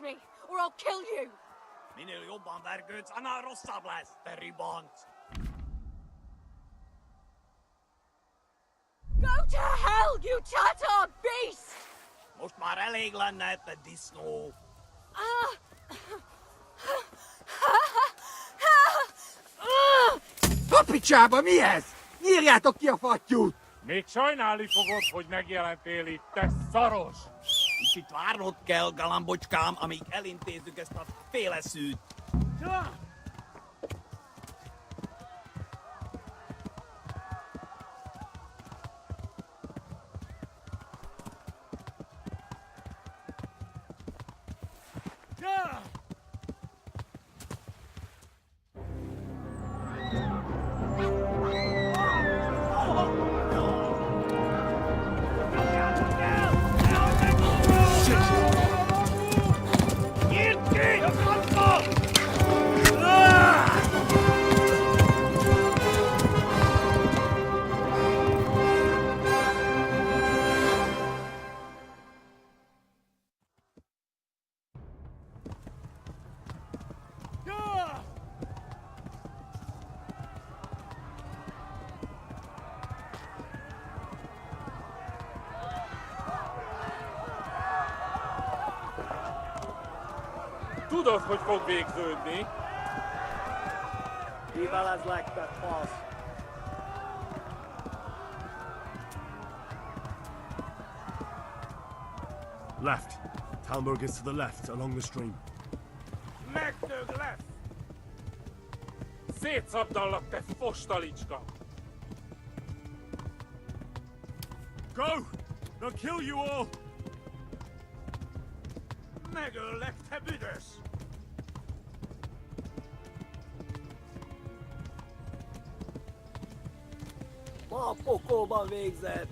touch me, or I'll kill you! Minél jobban vergődsz, annál rosszabb lesz, te ribant! Go to hell, you Tatar beast! Most már elég lenne, te disznó! A picsába, mi ez? Nyírjátok ki a fattyút! Még sajnálni fogod, hogy megjelentél itt, te szaros! Kicsit várnod kell, galambocskám, amíg elintézzük ezt a féleszűt. Tudod, hogy fog végződni? Mivel ez legtett fasz? Left. Talmberg is to the left, along the stream. Megdög lesz! Szétszabdallak, te fostalicska! Go! They'll kill you all! Megöllek, te büdös! Ma a pokolban végzett!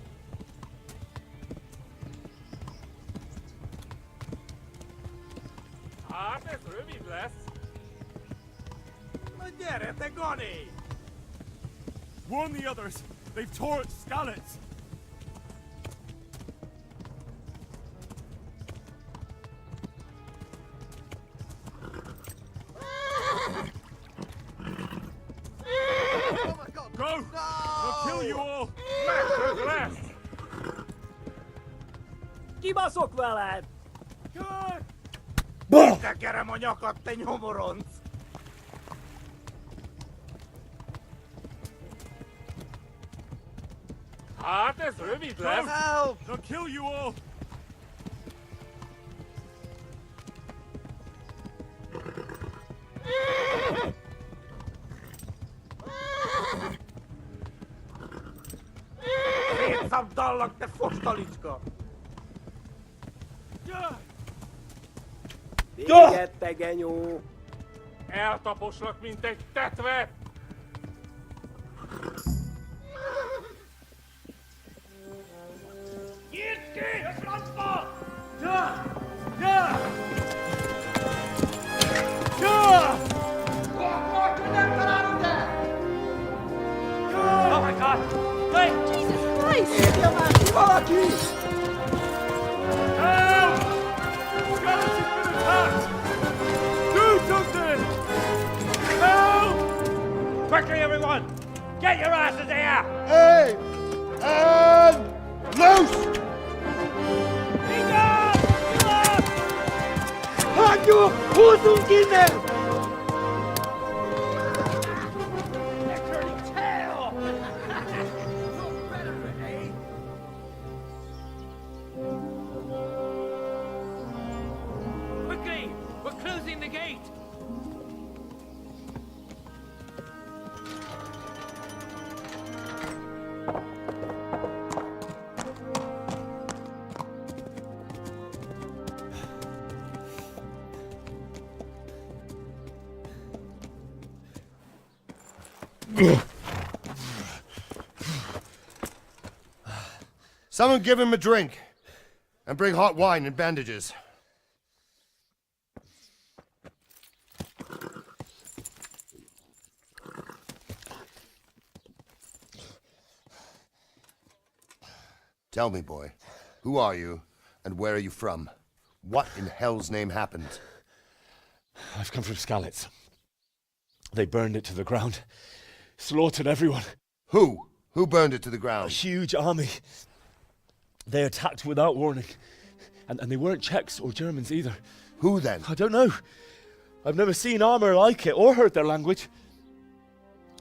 Hát ez rövid lesz! Na gyere, te Gani! Warn the others! They've torched Skalitz! Go! They'll kill you all! Megdög lesz! Kibaszok veled! Tekerem a nyakat, te nyomoronc! Hát ez rövid lesz! Help! They'll kill you all! Szétszabdallak, te fostalicska! Téged, te genyó! Eltaposlak, mint egy tetvet! Nyírd ki! A francba! Oh my God! Wait! Jesus Christ! Érje már ki valaki! Help! Skalitz has been attacked! Do something! Help! Quickly, everyone! Get your asses here! Hey! And loose! Hagyjuk! Húzzunk innen! Quickly! We're closing the gate! Someone give him a drink. And bring hot wine and bandages. Tell me, boy, who are you and where are you from? What in hell's name happened? I've come from Skalitz. They burned it to the ground. Slaughtered everyone. Who? Who burned it to the A ground? huge army. They attacked without warning. And they weren't Czechs or Germans either. Who then? I don't know. I've never seen armor like it or heard their language.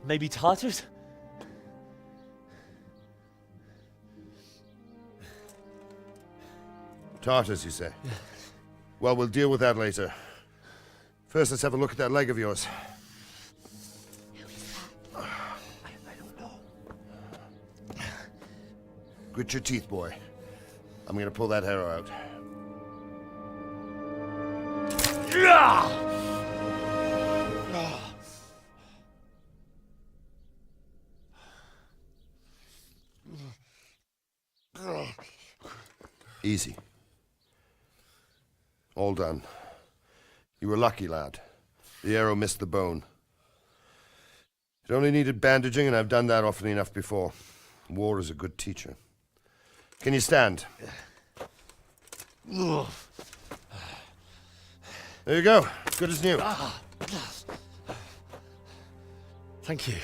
Maybe Tatars? Tartars, you say? Well, we'll deal with that later. First, let's have a look at that leg of yours. I don't know. Grit your teeth, boy. I'm gonna pull that arrow out. Easy. All done. You were lucky, lad. The arrow missed the bone. It only needed bandaging, and I've done that often enough before. War is a good teacher. Can you stand? There you go. Good as new. Thank you.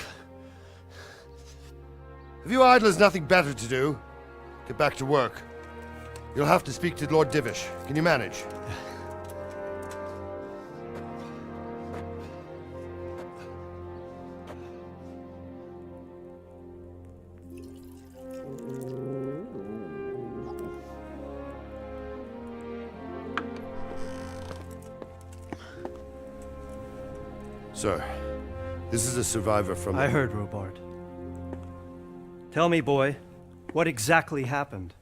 If you idlers nothing better to do, get back to work. You'll have to speak to Lord Divish. Can you manage? Sir, this is a survivor from... I heard, Robard. Tell me, boy, what exactly happened?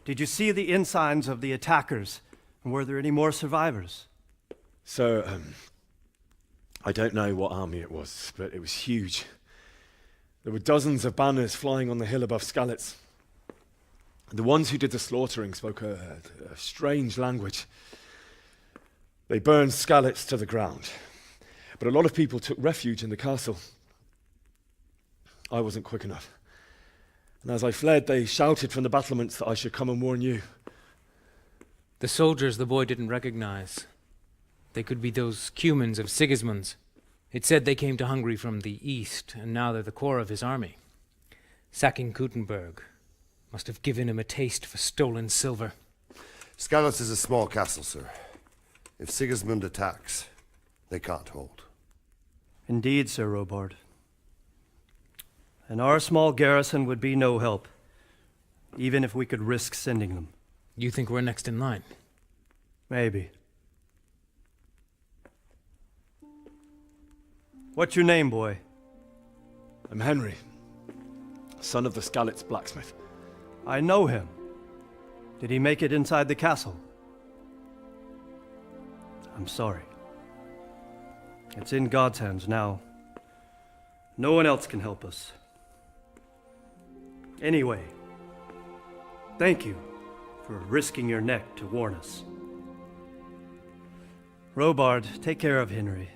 Did you see the ensigns of the attackers? And were there any more survivors? So, I don't know what army it was, but it was huge. There were dozens of banners flying on the hill above Skalitz. The ones who did the slaughtering spoke a strange language. They burned Skalitz to the ground. But a lot of people took refuge in the castle. I wasn't quick enough. And as I fled, they shouted from the battlements that I should come and warn you. The soldiers the boy didn't recognize. They could be those Cumans of Sigismund's. It said they came to Hungary from the east, and now they're the core of his army. Sacking Gutenberg must have given him a taste for stolen silver. Skalitz is a small castle, sir. If Sigismund attacks, they can't hold. Indeed, Sir Robard. And our small garrison would be no help, even if we could risk sending them. You think we're next in line? Maybe. What's your name, boy? I'm Henry, son of the Skalitz blacksmith. I know him. Did he make it inside the castle? I'm sorry. It's in God's hands now. No one else can help us. Anyway, thank you for risking your neck to warn us. Robard, take care of Henry.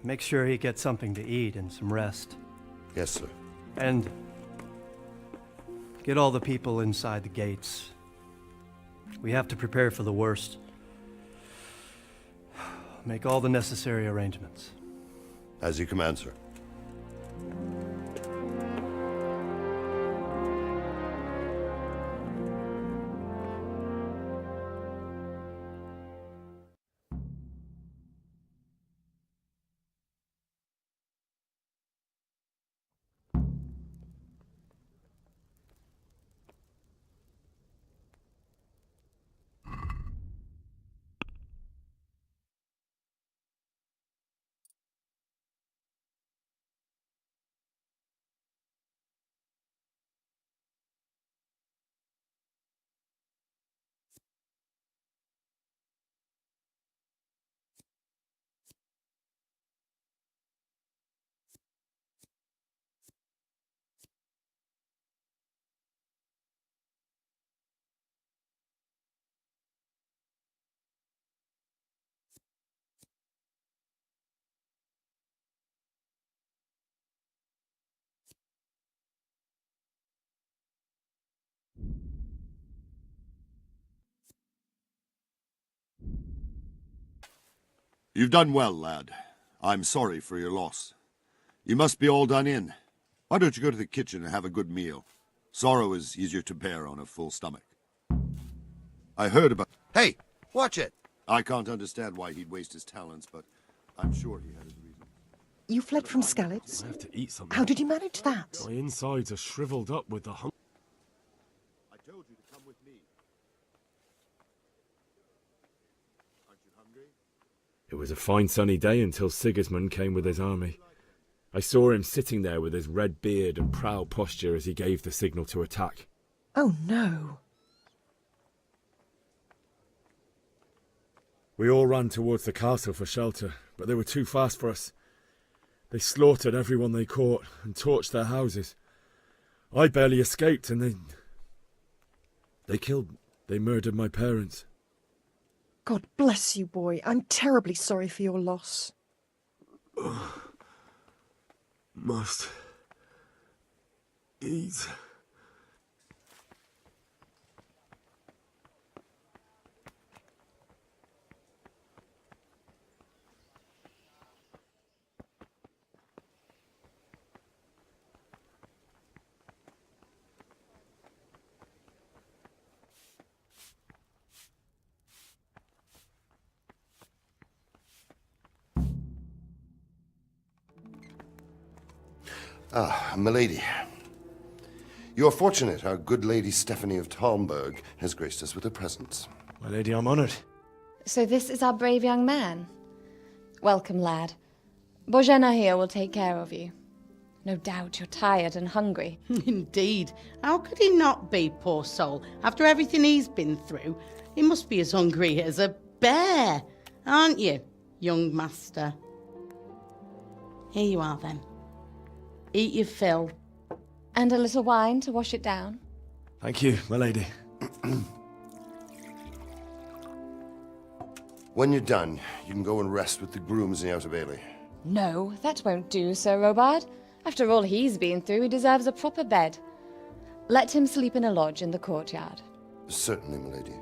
Make sure he gets something to eat and some rest. Yes, sir. And get all the people inside the gates. We have to prepare for the worst. Make all the necessary arrangements. As you command, sir. You've done well, lad. I'm sorry for your loss. You must be all done in. Why don't you go to the kitchen and have a good meal? Sorrow is easier to bear on a full stomach. I heard about... Hey, watch it! I can't understand why he'd waste his talents, but I'm sure he had his reasons. You fled from Skalitz? I have to eat something. How did you manage that? My insides are shriveled up with the hunger. I told you to come with me. Aren't you hungry? It was a fine sunny day until Sigismund came with his army. I saw him sitting there with his red beard and proud posture as he gave the signal to attack. Oh no. We all ran towards the castle for shelter, but they were too fast for us. They slaughtered everyone they caught and torched their houses. I barely escaped, and they murdered my parents. God bless you, boy. I'm terribly sorry for your loss. Must eat. Ah, milady. You're fortunate our good lady Stephanie of Talmberg has graced us with her presence. My lady, I'm honoured. So this is our brave young man. Welcome, lad. Bozhena here will take care of you. No doubt you're tired and hungry. Indeed. How could he not be, poor soul? After everything he's been through, he must be as hungry as a bear, aren't you, young master? Here you are, then. Eat your fill. And a little wine to wash it down. Thank you, my lady. When you're done, you can go and rest with the grooms in the outer bailey. No, that won't do, Sir Robard. After all he's been through, he deserves a proper bed. Let him sleep in a lodge in the courtyard. Certainly, milady.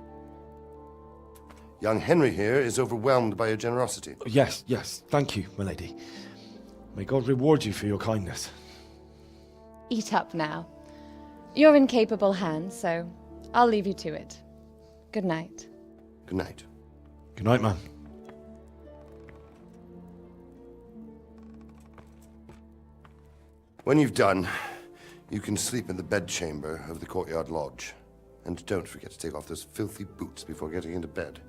Young Henry here is overwhelmed by your generosity. Yes, thank you, my lady. May God reward you for your kindness. Eat up now. You're in capable hands, so I'll leave you to it. Good night. Good night. Good night, man. When you've done, you can sleep in the bedchamber of the courtyard lodge. And don't forget to take off those filthy boots before getting into bed.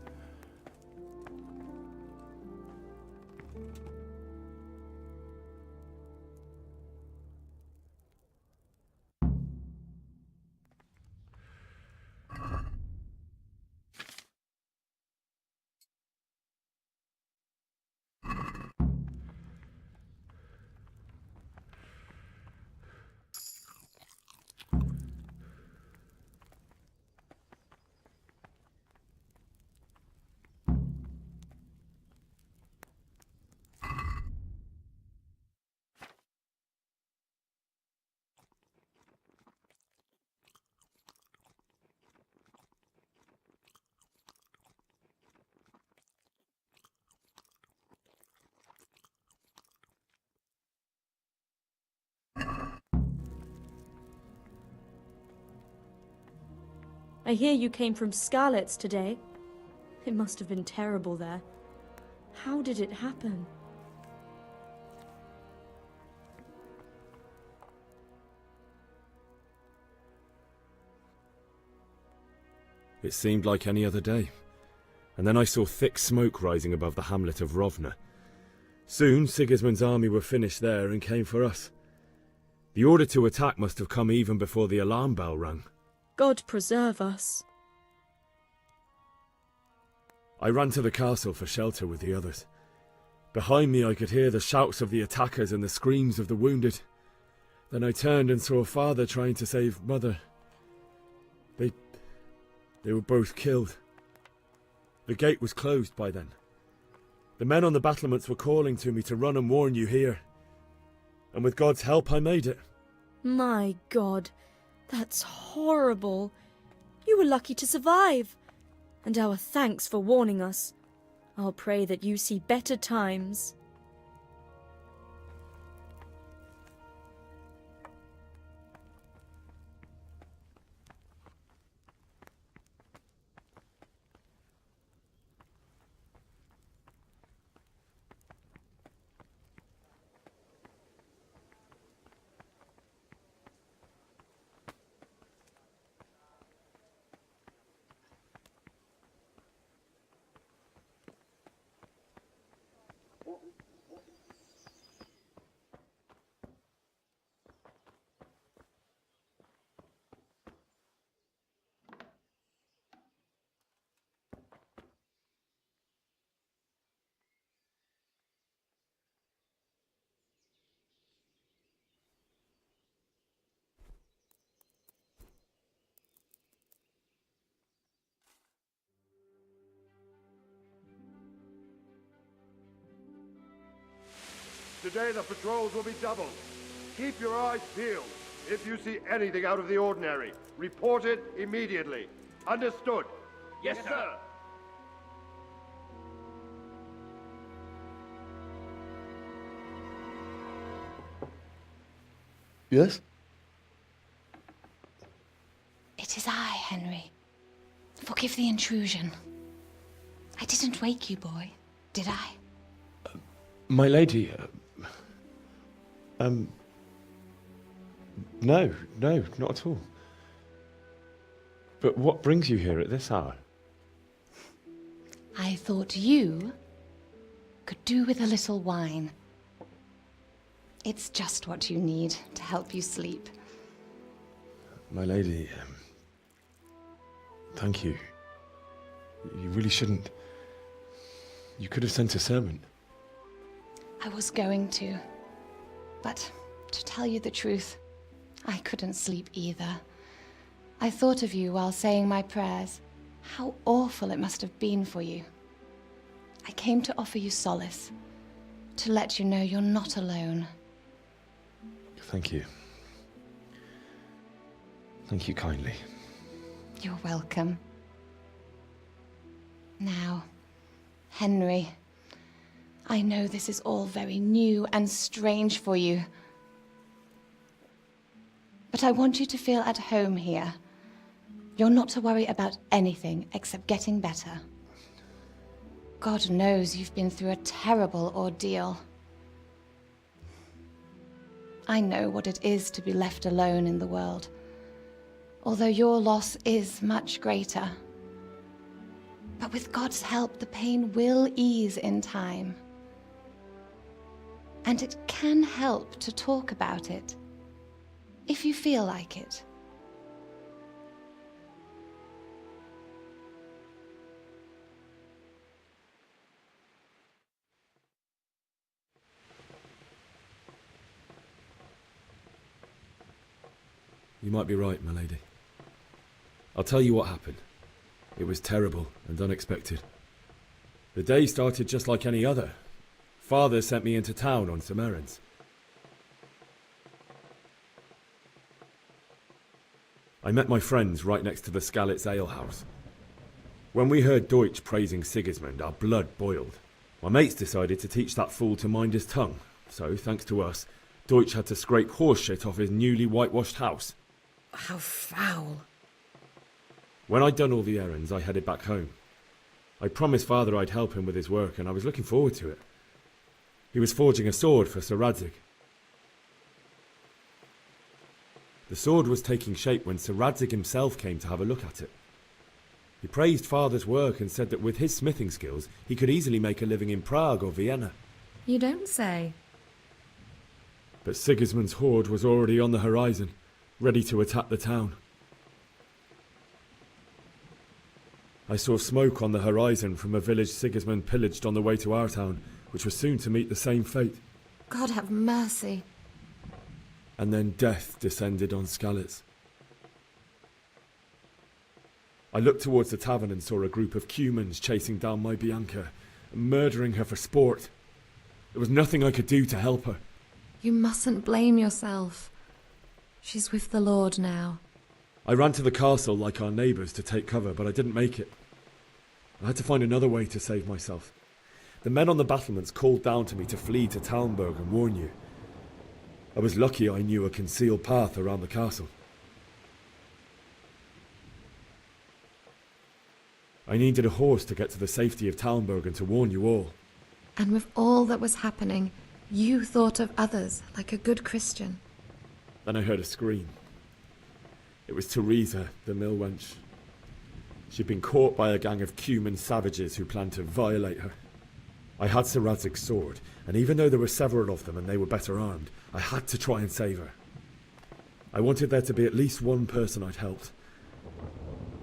I hear you came from Skalitz today. It must have been terrible there. How did it happen? It seemed like any other day. And then I saw thick smoke rising above the hamlet of Rovna. Soon Sigismund's army were finished there and came for us. The order to attack must have come even before the alarm bell rang. God preserve us. I ran to the castle for shelter with the others. Behind me I could hear the shouts of the attackers and the screams of the wounded. Then I turned and saw father trying to save mother. They were both killed. The gate was closed by then. The men on the battlements were calling to me to run and warn you here. And with God's help I made it. My God, that's horrible. You were lucky to survive. And our thanks for warning us. I'll pray that you see better times. Today the patrols will be doubled. Keep your eyes peeled. If you see anything out of the ordinary, report it immediately. Understood? Yes, sir. Yes? It is I, Henry. Forgive the intrusion. I didn't wake you, boy, did I? My lady, no, not at all. But what brings you here at this hour? I thought you could do with a little wine. It's just what you need to help you sleep. My lady, thank you. You really shouldn't. You could have sent a servant. I was going to. But to tell you the truth, I couldn't sleep either. I thought of you while saying my prayers. How awful it must have been for you. I came to offer you solace, to let you know you're not alone. Thank you. Thank you kindly. You're welcome. Now, Henry, I know this is all very new and strange for you. But I want you to feel at home here. You're not to worry about anything except getting better. God knows you've been through a terrible ordeal. I know what it is to be left alone in the world, although your loss is much greater. But with God's help, the pain will ease in time. And it can help to talk about it, if you feel like it. You might be right, my lady. I'll tell you what happened. It was terrible and unexpected. The day started just like any other. Father sent me into town on some errands. I met my friends right next to the Skalitz alehouse. When we heard Deutsch praising Sigismund, our blood boiled. My mates decided to teach that fool to mind his tongue, so, thanks to us, Deutsch had to scrape horse shit off his newly whitewashed house. How foul. When I'd done all the errands, I headed back home. I promised Father I'd help him with his work, and I was looking forward to it. He was forging a sword for Sir Radzig. The sword was taking shape when Sir Radzig himself came to have a look at it. He praised Father's work and said that with his smithing skills, he could easily make a living in Prague or Vienna. You don't say. But Sigismund's horde was already on the horizon, ready to attack the town. I saw smoke on the horizon from a village Sigismund pillaged on the way to our town, which was soon to meet the same fate. God have mercy. And then death descended on Skalitz. I looked towards the tavern and saw a group of Cumans chasing down my Bianca, murdering her for sport. There was nothing I could do to help her. You mustn't blame yourself. She's with the Lord now. I ran to the castle like our neighbours to take cover, but I didn't make it. I had to find another way to save myself. The men on the battlements called down to me to flee to Talmberg and warn you. I was lucky I knew a concealed path around the castle. I needed a horse to get to the safety of Talmberg and to warn you all. And with all that was happening, you thought of others like a good Christian. Then I heard a scream. It was Teresa, the mill wench. She'd been caught by a gang of Cuman savages who planned to violate her. I had Sir Radzig's sword, and even though there were several of them and they were better armed, I had to try and save her. I wanted there to be at least one person I'd helped.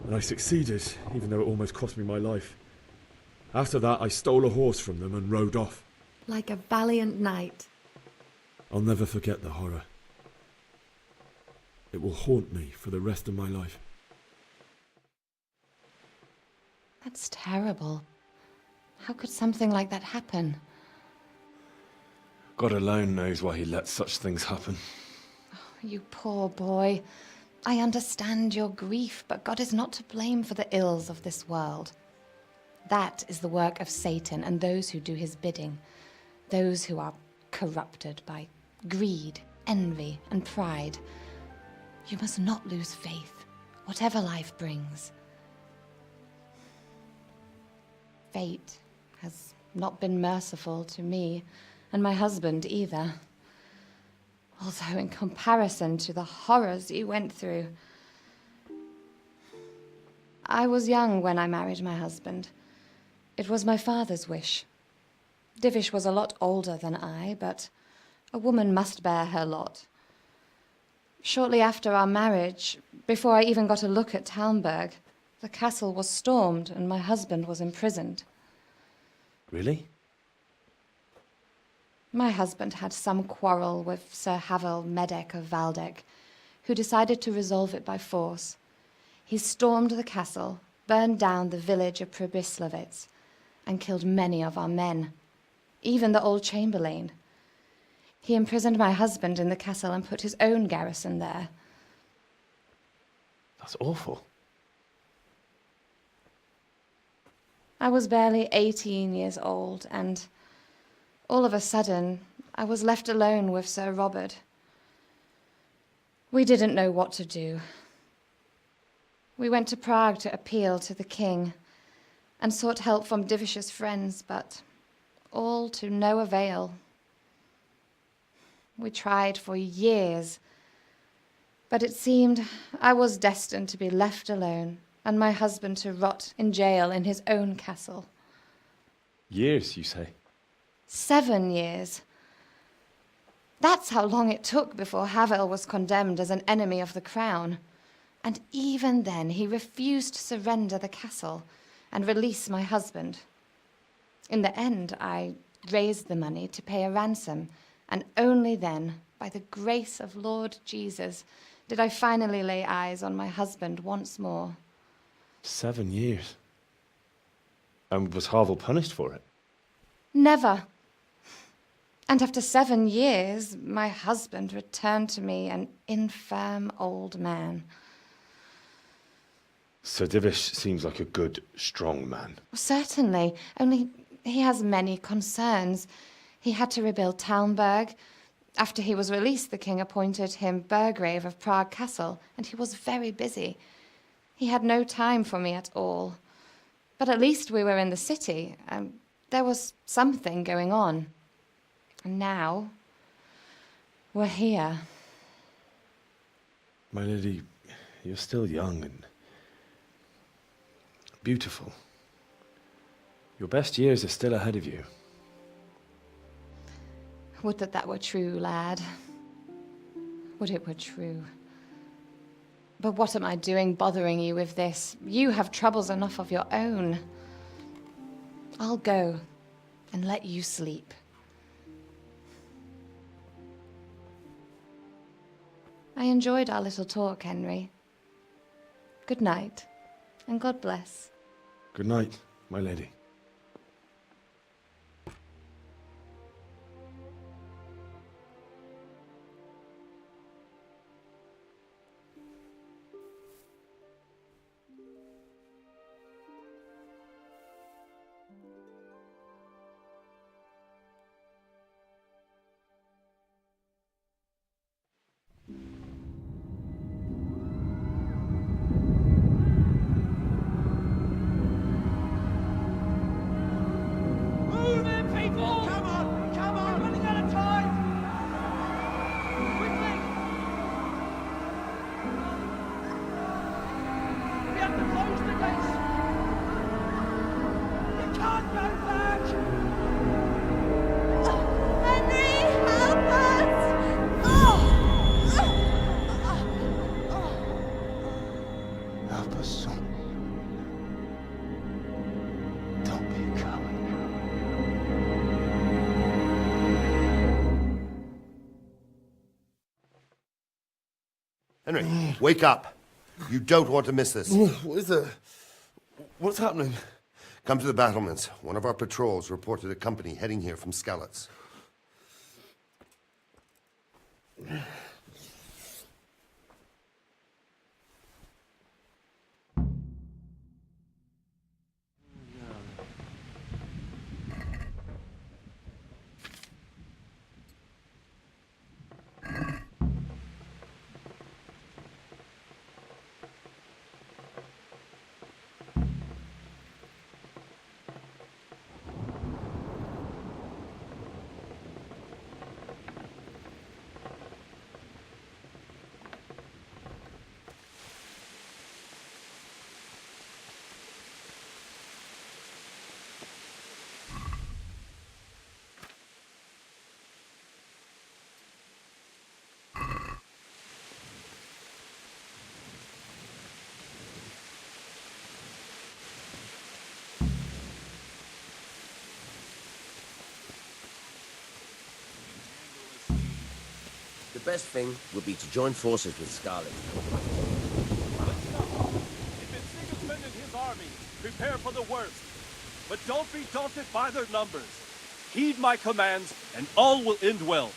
And I succeeded, even though it almost cost me my life. After that, I stole a horse from them and rode off. Like a valiant knight. I'll never forget the horror. It will haunt me for the rest of my life. That's terrible. How could something like that happen? God alone knows why he lets such things happen. You poor boy. I understand your grief, but God is not to blame for the ills of this world. That is the work of Satan and those who do his bidding. Those who are corrupted by greed, envy, and pride. You must not lose faith, whatever life brings. Fate has not been merciful to me, and my husband either. Although in comparison to the horrors you went through. I was young when I married my husband. It was my father's wish. Divish was a lot older than I, but a woman must bear her lot. Shortly after our marriage, before I even got a look at Talmberg, the castle was stormed and my husband was imprisoned. Really? My husband had some quarrel with Sir Havel Medek of Valdek, who decided to resolve it by force. He stormed the castle, burned down the village of Pribyslavitz, and killed many of our men, even the old chamberlain. He imprisoned my husband in the castle and put his own garrison there. That's awful. I was barely 18 years old, and all of a sudden, I was left alone with Sir Robert. We didn't know what to do. We went to Prague to appeal to the king and sought help from Divish's friends, but all to no avail. We tried for years, but it seemed I was destined to be left alone and my husband to rot in jail in his own castle. Years, you say? 7 years. That's how long it took before Havel was condemned as an enemy of the crown. And even then he refused to surrender the castle and release my husband. In the end, I raised the money to pay a ransom, and only then, by the grace of Lord Jesus, did I finally lay eyes on my husband once more. 7 years? And was Havel punished for it? Never. And after 7 years, my husband returned to me an infirm old man. Sir Divish seems like a good, strong man. Certainly, only he has many concerns. He had to rebuild Talmberg. After he was released, the king appointed him Burgrave of Prague Castle, and he was very busy. He had no time for me at all. But at least we were in the city, and there was something going on. And now, we're here. My lady, you're still young and beautiful. Your best years are still ahead of you. Would that were true, lad. Would it were true. But what am I doing bothering you with this? You have troubles enough of your own. I'll go and let you sleep. I enjoyed our little talk, Henry. Good night, and God bless. Good night, my lady. Help us, son. Don't be a coward. Henry, wake up. You don't want to miss this. What is it? What's happening? Come to the battlements. One of our patrols reported a company heading here from Skalitz. The best thing would be to join forces with Scarlet. If it's Sigismund and his army, prepare for the worst. But don't be daunted by their numbers. Heed my commands, and all will end well.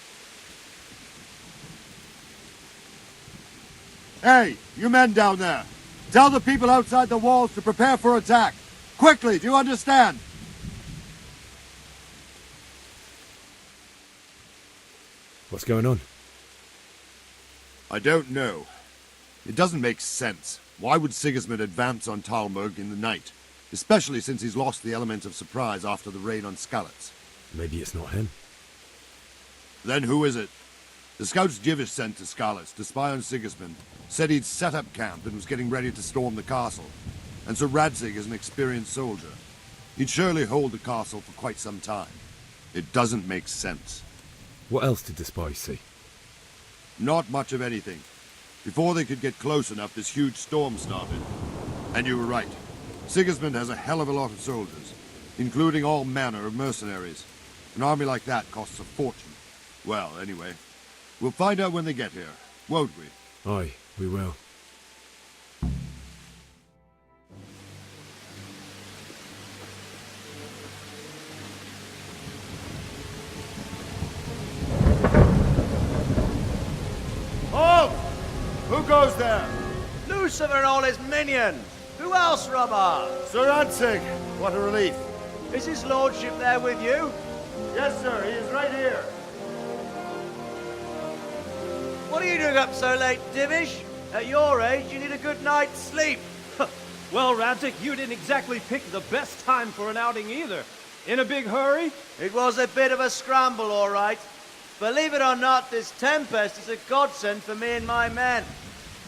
Hey, you men down there. Tell the people outside the walls to prepare for attack. Quickly, do you understand? What's going on? I don't know. It doesn't make sense. Why would Sigismund advance on Talmberg in the night? Especially since he's lost the element of surprise after the raid on Skalitz. Maybe it's not him. Then who is it? The scouts Jivish sent to Skalitz to spy on Sigismund said he'd set up camp and was getting ready to storm the castle. And Sir Radzig is an experienced soldier. He'd surely hold the castle for quite some time. It doesn't make sense. What else did the spies see? Not much of anything. Before they could get close enough, this huge storm started. And you were right. Sigismund has a hell of a lot of soldiers, including all manner of mercenaries. An army like that costs a fortune. Well, anyway, we'll find out when they get here, won't we? Aye, we will. Halt! Who goes there? Lucifer and all his minions. Who else, Robber? Sir Radzig. What a relief. Is his lordship there with you? Yes, sir. He is right here. What are you doing up so late, Divish? At your age, you need a good night's sleep. Well, Radzig, you didn't exactly pick the best time for an outing either. In a big hurry? It was a bit of a scramble, all right. Believe it or not, this tempest is a godsend for me and my men.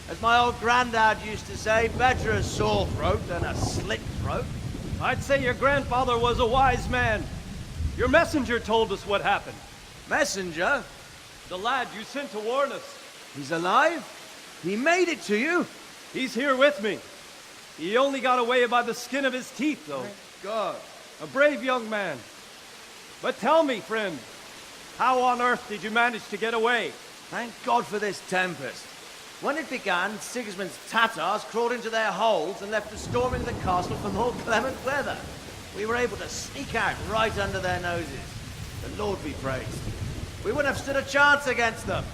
As my old granddad used to say, better a sore throat than a slit throat. I'd say your grandfather was a wise man. Your messenger told us what happened. Messenger? The lad you sent to warn us. He's alive? He made it to you? He's here with me. He only got away by the skin of his teeth, though. Thank God. A brave young man. But tell me, friend, how on earth did you manage to get away? Thank God for this tempest. When it began, Sigismund's Tatars crawled into their holes and left us storming the castle for more clement weather. We were able to sneak out right under their noses. The Lord be praised. We wouldn't have stood a chance against them.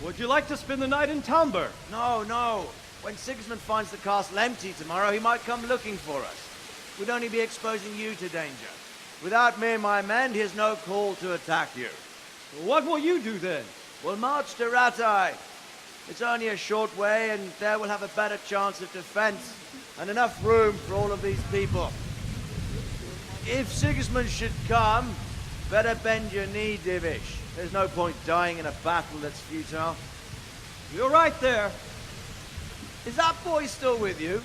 Would you like to spend the night in Talmberg? No. When Sigismund finds the castle empty tomorrow, he might come looking for us. We'd only be exposing you to danger. Without me and my men, he has no call to attack you. What will you do then? We'll march to Ratai. It's only a short way, and there we'll have a better chance of defense and enough room for all of these people. If Sigismund should come, better bend your knee, Divish. There's no point dying in a battle that's futile. You're right there. Is that boy still with you?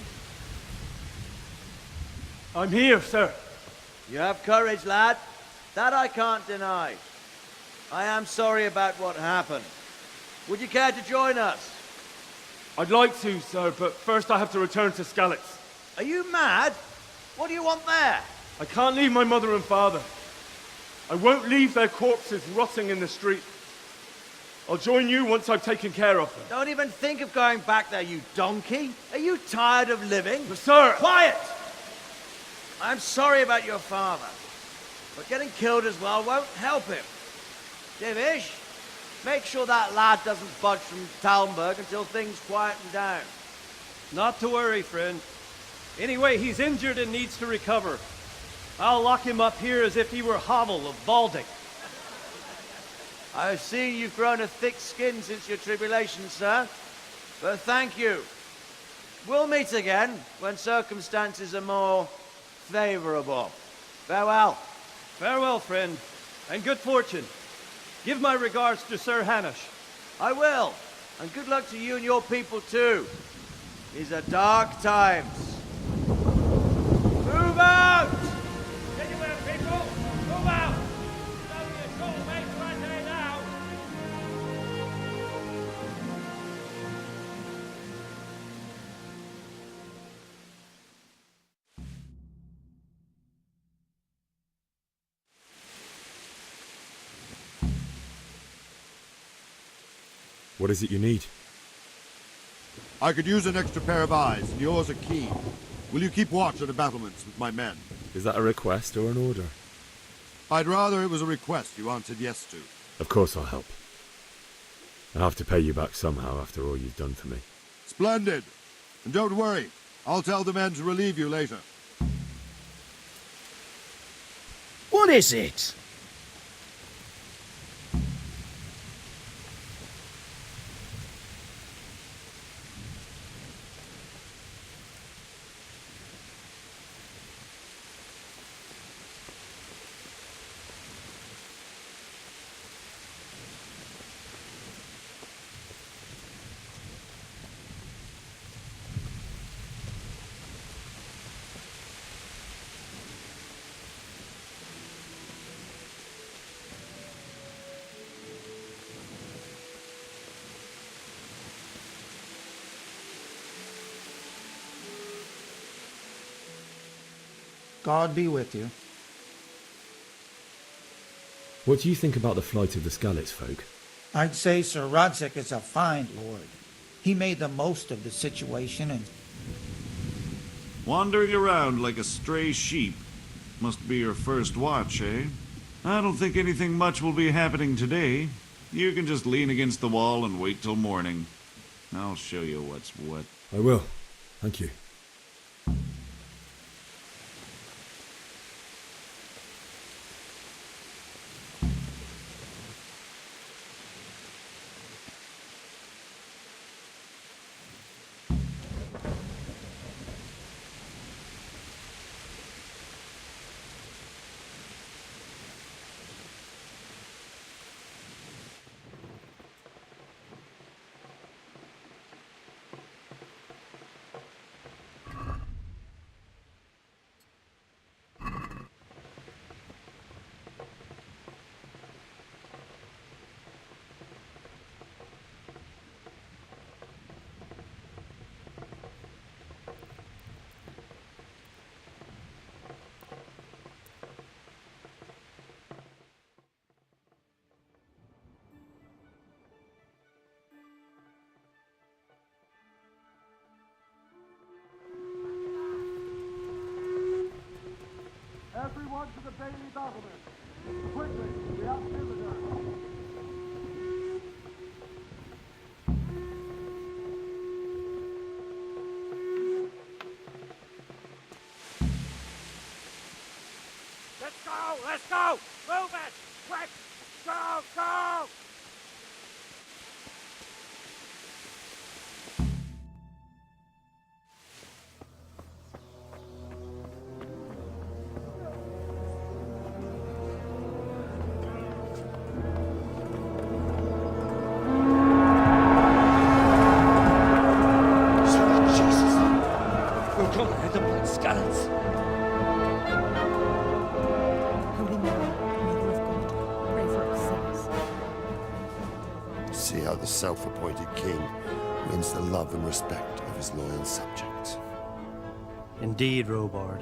I'm here, sir. You have courage, lad. That I can't deny. I am sorry about what happened. Would you care to join us? I'd like to, sir, but first I have to return to Skalitz. Are you mad? What do you want there? I can't leave my mother and father. I won't leave their corpses rotting in the street. I'll join you once I've taken care of them. Don't even think of going back there, you donkey. Are you tired of living? But sir! Quiet! I'm sorry about your father, but getting killed as well won't help him. Divish, make sure that lad doesn't budge from Talmberg until things quieten down. Not to worry, friend. Anyway, he's injured and needs to recover. I'll lock him up here as if he were Havel of Balding. I've seen you've grown a thick skin since your tribulation, sir. But thank you. We'll meet again when circumstances are more favorable. Farewell. Farewell, friend, and good fortune. Give my regards to Sir Hanush. I will. And good luck to you and your people, too. These are dark times. Move out! Get your people! Move out! It's only a short way to Rattay now! What is it you need? I could use an extra pair of eyes, and yours are keen. Will you keep watch at the battlements with my men? Is that a request or an order? I'd rather it was a request you answered yes to. Of course I'll help. I have to pay you back somehow after all you've done for me. Splendid. And don't worry, I'll tell the men to relieve you later. What is it? God be with you. What do you think about the flight of the Skalitz folk? I'd say Sir Rodzik is a fine lord. He made the most of the situation and... Wandering around like a stray sheep. Must be your first watch, eh? I don't think anything much will be happening today. You can just lean against the wall and wait till morning. I'll show you what's what. I will. Thank you. Everyone to the Bailey battlement! Quickly, we have visitors! Let's go! Let's go! Move it! Quick! Go! Go! We'll come ahead of Skalitz. the self-appointed king wins the love and respect of his loyal subjects. Indeed, Robard.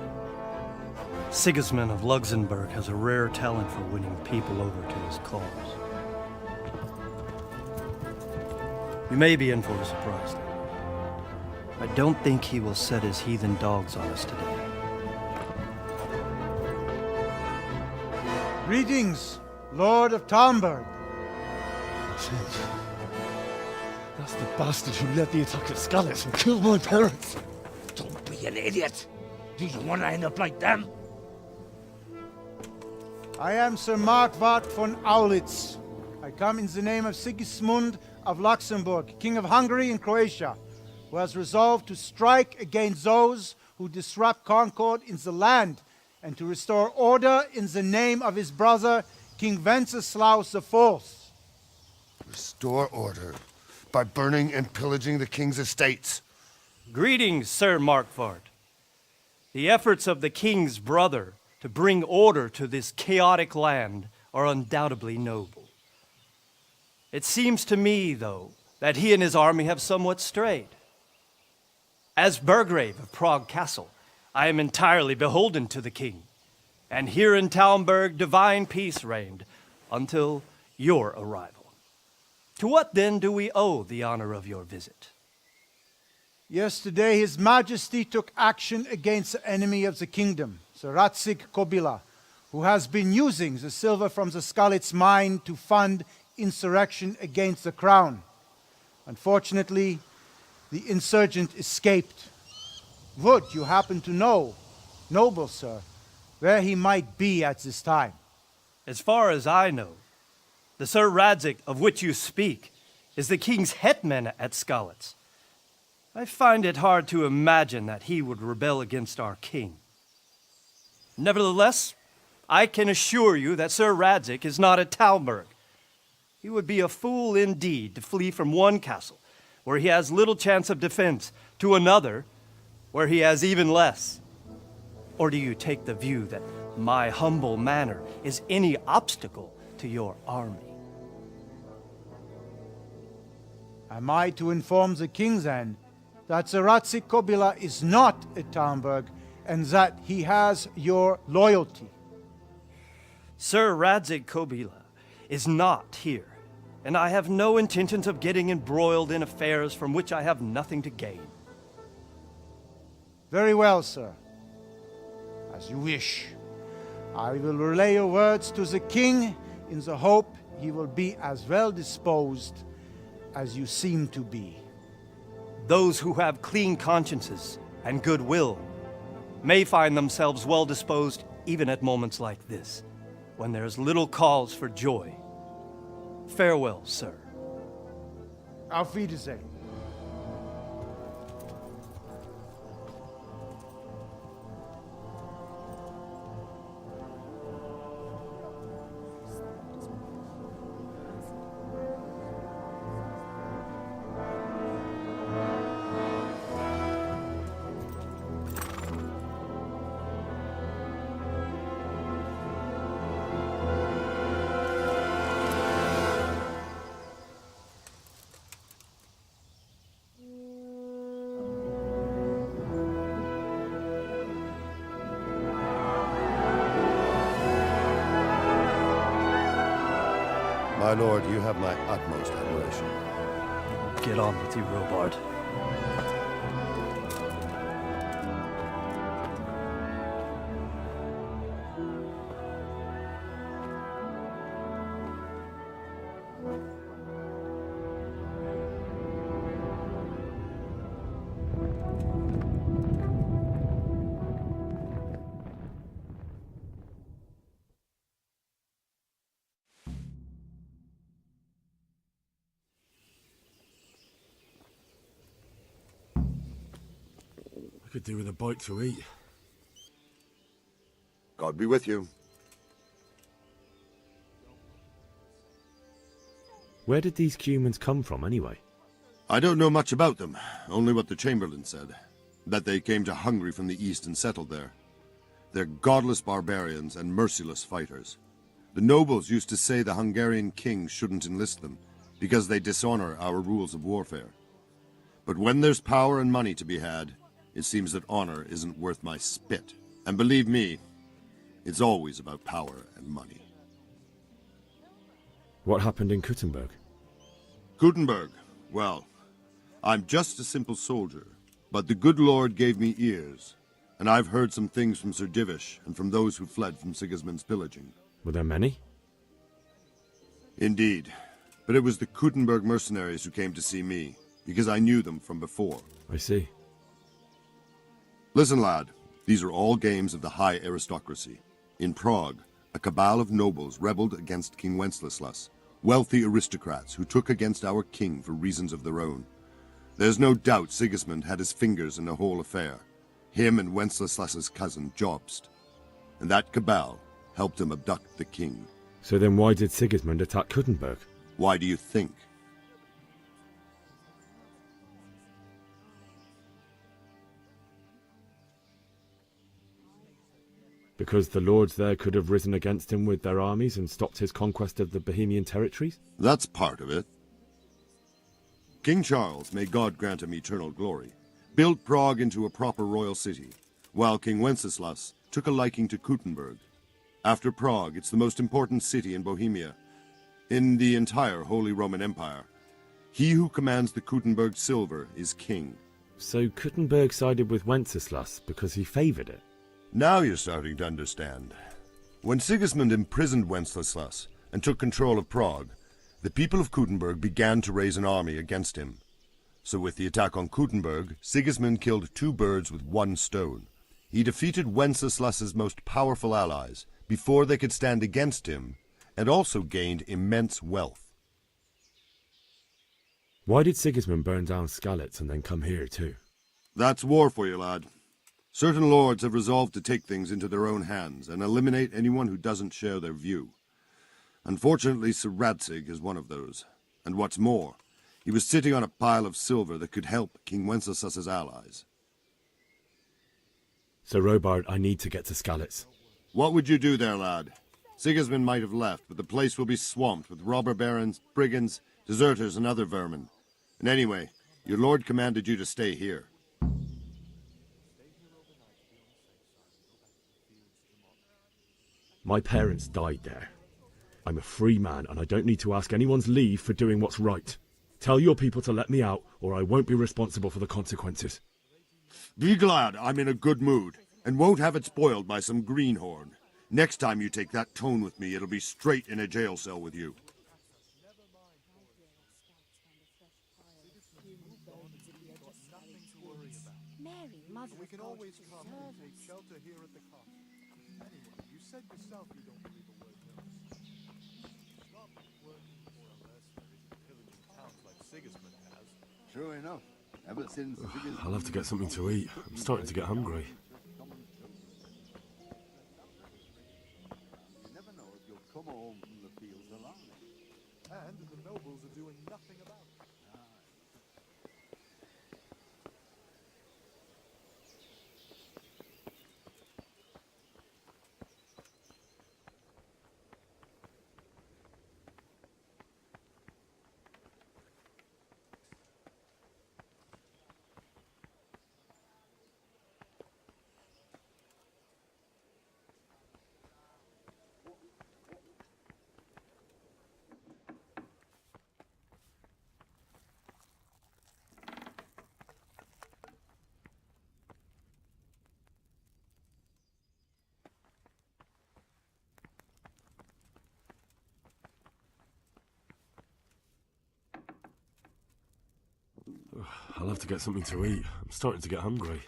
Sigismund of Luxembourg has a rare talent for winning people over to his cause. You may be in for a surprise, though. I don't think he will set his heathen dogs on us today. Greetings, Lord of Talmberg. That's the bastard who led the attack at Skalitz and killed my parents. Don't be an idiot. Do you want to end up like them? I am Sir Markwart von Aulitz. I come in the name of Sigismund of Luxembourg, King of Hungary and Croatia, who has resolved to strike against those who disrupt concord in the land and to restore order in the name of his brother, King Wenceslaus IV. Restore order by burning and pillaging the king's estates. Greetings, Sir Markwart. The efforts of the king's brother to bring order to this chaotic land are undoubtedly noble. It seems to me, though, that he and his army have somewhat strayed. As Burgrave of Prague Castle, I am entirely beholden to the king, and here in Talmberg divine peace reigned until your arrival. To what then do we owe the honor of your visit? Yesterday, His Majesty took action against the enemy of the kingdom, Sir Radzig Kobyla, who has been using the silver from the Skalitz mine to fund insurrection against the crown. Unfortunately, the insurgent escaped. Would you happen to know, noble sir, where he might be at this time? As far as I know, the Sir Radzig of which you speak is the king's hetman at Skalitz. I find it hard to imagine that he would rebel against our king. Nevertheless, I can assure you that Sir Radzig is not at Talmberg. He would be a fool indeed to flee from one castle, where he has little chance of defense, to another, where he has even less. Or do you take the view that my humble manner is any obstacle to your army? Am I to inform the king then that Sir Radzig Kobyla is not at Talmberg and that he has your loyalty? Sir Radzig Kobyla is not here, and I have no intentions of getting embroiled in affairs from which I have nothing to gain. Very well, sir. As you wish. I will relay your words to the king in the hope he will be as well disposed as you seem to be. Those who have clean consciences and goodwill may find themselves well disposed even at moments like this, when there's little cause for joy. Farewell, sir. Auf Wiedersehen. My lord, you have my utmost admiration. Get on with you, Robard. I could do with a bite to eat. God be with you. Where did these humans come from, anyway? I don't know much about them, only what the Chamberlain said. That they came to Hungary from the east and settled there. They're godless barbarians and merciless fighters. The nobles used to say the Hungarian king shouldn't enlist them, because they dishonor our rules of warfare. But when there's power and money to be had, it seems that honor isn't worth my spit. And believe me, it's always about power and money. What happened in Kuttenberg? Kuttenberg, well, I'm just a simple soldier, but the good Lord gave me ears, and I've heard some things from Sir Divish and from those who fled from Sigismund's pillaging. Were there many? Indeed, but it was the Kuttenberg mercenaries who came to see me, because I knew them from before. I see. Listen, lad, these are all games of the high aristocracy. In Prague, a cabal of nobles rebelled against King Wenceslas, wealthy aristocrats who took against our king for reasons of their own. There's no doubt Sigismund had his fingers in the whole affair, him and Wenceslas's cousin Jobst. And that cabal helped him abduct the king. So then why did Sigismund attack Kuttenberg? Why do you think? Because the lords there could have risen against him with their armies and stopped his conquest of the Bohemian territories? That's part of it. King Charles, may God grant him eternal glory, built Prague into a proper royal city, while King Wenceslas took a liking to Kuttenberg. After Prague, it's the most important city in Bohemia, in the entire Holy Roman Empire. He who commands the Kuttenberg silver is king. So Kuttenberg sided with Wenceslas because he favoured it? Now you're starting to understand. When Sigismund imprisoned Wenceslas and took control of Prague, the people of Kuttenberg began to raise an army against him. So with the attack on Kuttenberg, Sigismund killed 2 birds with 1 stone. He defeated Wenceslas's most powerful allies before they could stand against him, and also gained immense wealth. Why did Sigismund burn down Skalitz and then come here too? That's war for you, lad. Certain lords have resolved to take things into their own hands and eliminate anyone who doesn't share their view. Unfortunately, Sir Radzig is one of those. And what's more, he was sitting on a pile of silver that could help King Wenceslas's allies. Sir Robard, I need to get to Skalitz. What would you do there, lad? Sigismund might have left, but the place will be swamped with robber barons, brigands, deserters, and other vermin. And anyway, your lord commanded you to stay here. My parents died there. I'm a free man, and I don't need to ask anyone's leave for doing what's right. Tell your people to let me out, or I won't be responsible for the consequences. Be glad I'm in a good mood, and won't have it spoiled by some greenhorn. Next time you take that tone with me, it'll be straight in a jail cell with you. We can always come and take shelter here at the cottage. Anyway, you said yourself you don't believe a word else. Stop working for a mercenary and pillaging towns like Sigismund has. True enough. Ever since I'll have to get something to eat. I'm starting to get hungry. You never know if you'll come home from the fields alive. And the nobles are doing nothing about it. I'll have to get something to eat. I'm starting to get hungry.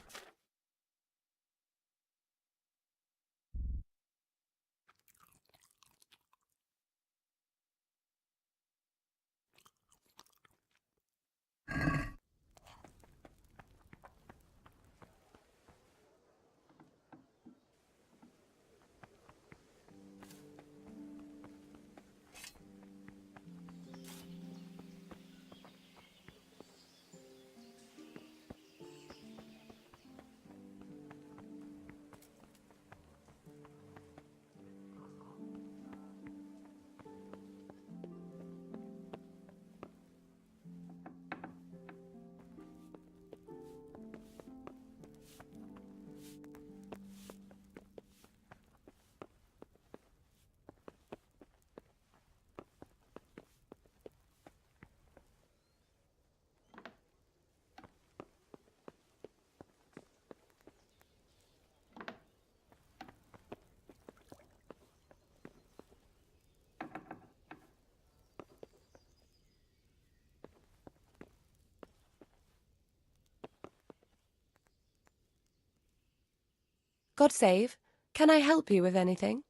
God save. Can I help you with anything?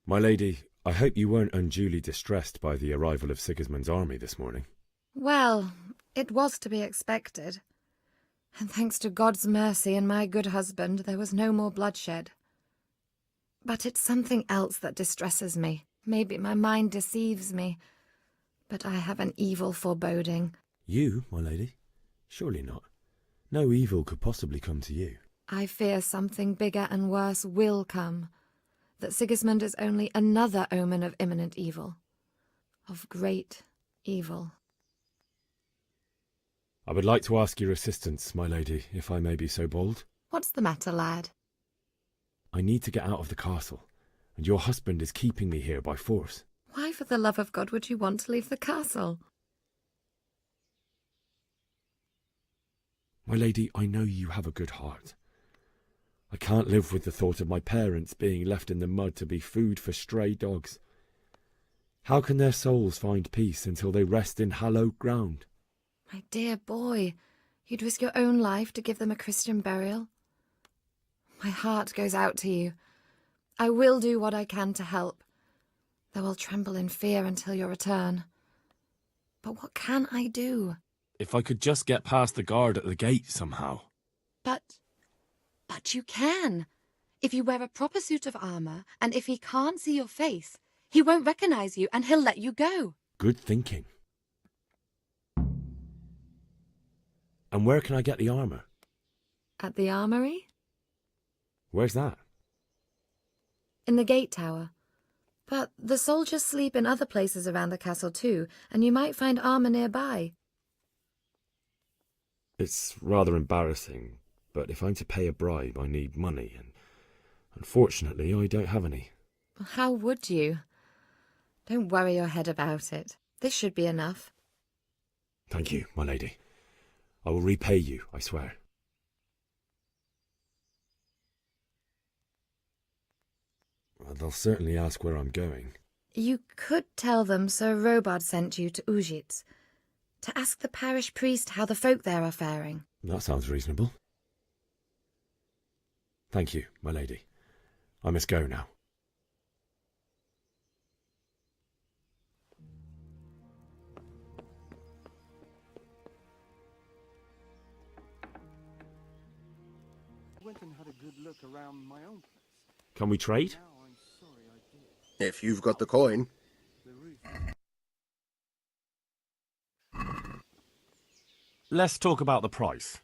My lady, I hope you weren't unduly distressed by the arrival of Sigismund's army this morning. Well, it was to be expected. And thanks to God's mercy and my good husband, there was no more bloodshed. But it's something else that distresses me. Maybe my mind deceives me. But I have an evil foreboding. You, my lady? Surely not. No evil could possibly come to you. I fear something bigger and worse will come. That Sigismund is only another omen of imminent evil. Of great evil. I would like to ask your assistance, my lady, if I may be so bold. What's the matter, lad? I need to get out of the castle, and your husband is keeping me here by force. Why, for the love of God, would you want to leave the castle? My lady, I know you have a good heart. I can't live with the thought of my parents being left in the mud to be food for stray dogs. How can their souls find peace until they rest in hallowed ground? My dear boy, you'd risk your own life to give them a Christian burial? My heart goes out to you. I will do what I can to help, though I'll tremble in fear until your return. But what can I do? If I could just get past the guard at the gate somehow. But you can. If you wear a proper suit of armour, and if he can't see your face, he won't recognise you and he'll let you go. Good thinking. And where can I get the armour? At the armoury? Where's that? In the gate tower. But the soldiers sleep in other places around the castle too, and you might find armour nearby. It's rather embarrassing, but if I'm to pay a bribe, I need money, and unfortunately I don't have any. How would you? Don't worry your head about it. This should be enough. Thank you, my lady. I will repay you, I swear. Well, they'll certainly ask where I'm going. You could tell them Sir Robard sent you to Ujits, to ask the parish priest how the folk there are faring. That sounds reasonable. Thank you, my lady. I must go now. Went and had a good look around my own place. Can we trade? If you've got the coin. Let's talk about the price.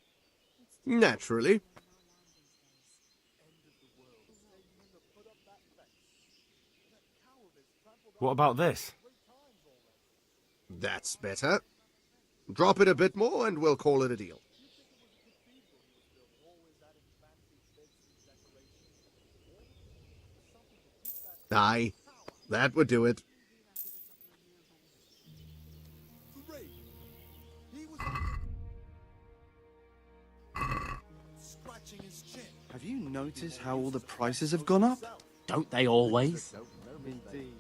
Naturally. What about this? That's better. Drop it a bit more and we'll call it a deal. Aye, that would do it. Have you noticed how all the prices have gone up? Don't they always? Indeed.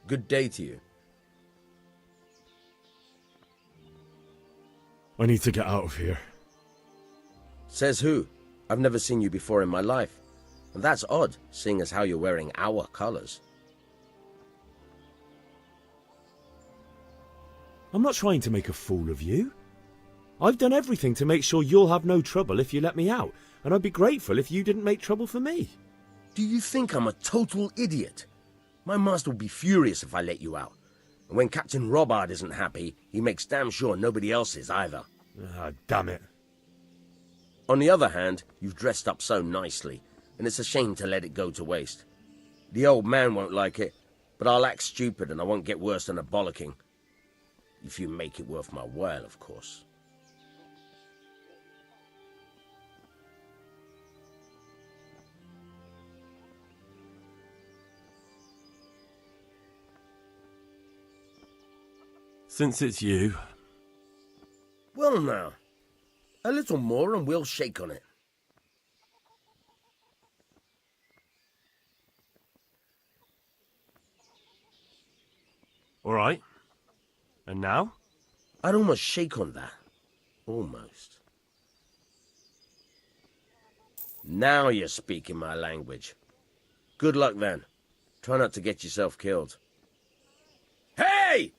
Good day to you. I need to get out of here. Says who? I've never seen you before in my life. And that's odd, seeing as how you're wearing our colors. I'm not trying to make a fool of you. I've done everything to make sure you'll have no trouble if you let me out, and I'd be grateful if you didn't make trouble for me. Do you think I'm a total idiot? My master would be furious if I let you out. And when Captain Robard isn't happy, he makes damn sure nobody else is either. Ah, damn it. On the other hand, you've dressed up so nicely, and it's a shame to let it go to waste. The old man won't like it, but I'll act stupid and I won't get worse than a bollocking. If you make it worth my while, of course. Since it's you... Well now, a little more and we'll shake on it. All right. And now? I'd almost shake on that. Almost. Now you're speaking my language. Good luck then. Try not to get yourself killed. Hey!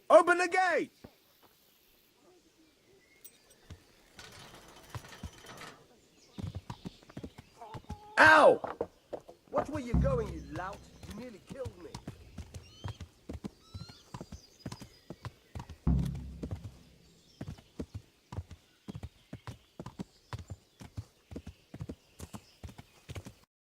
Open the gate! Ow! Watch where you're going, you lout. You nearly killed me.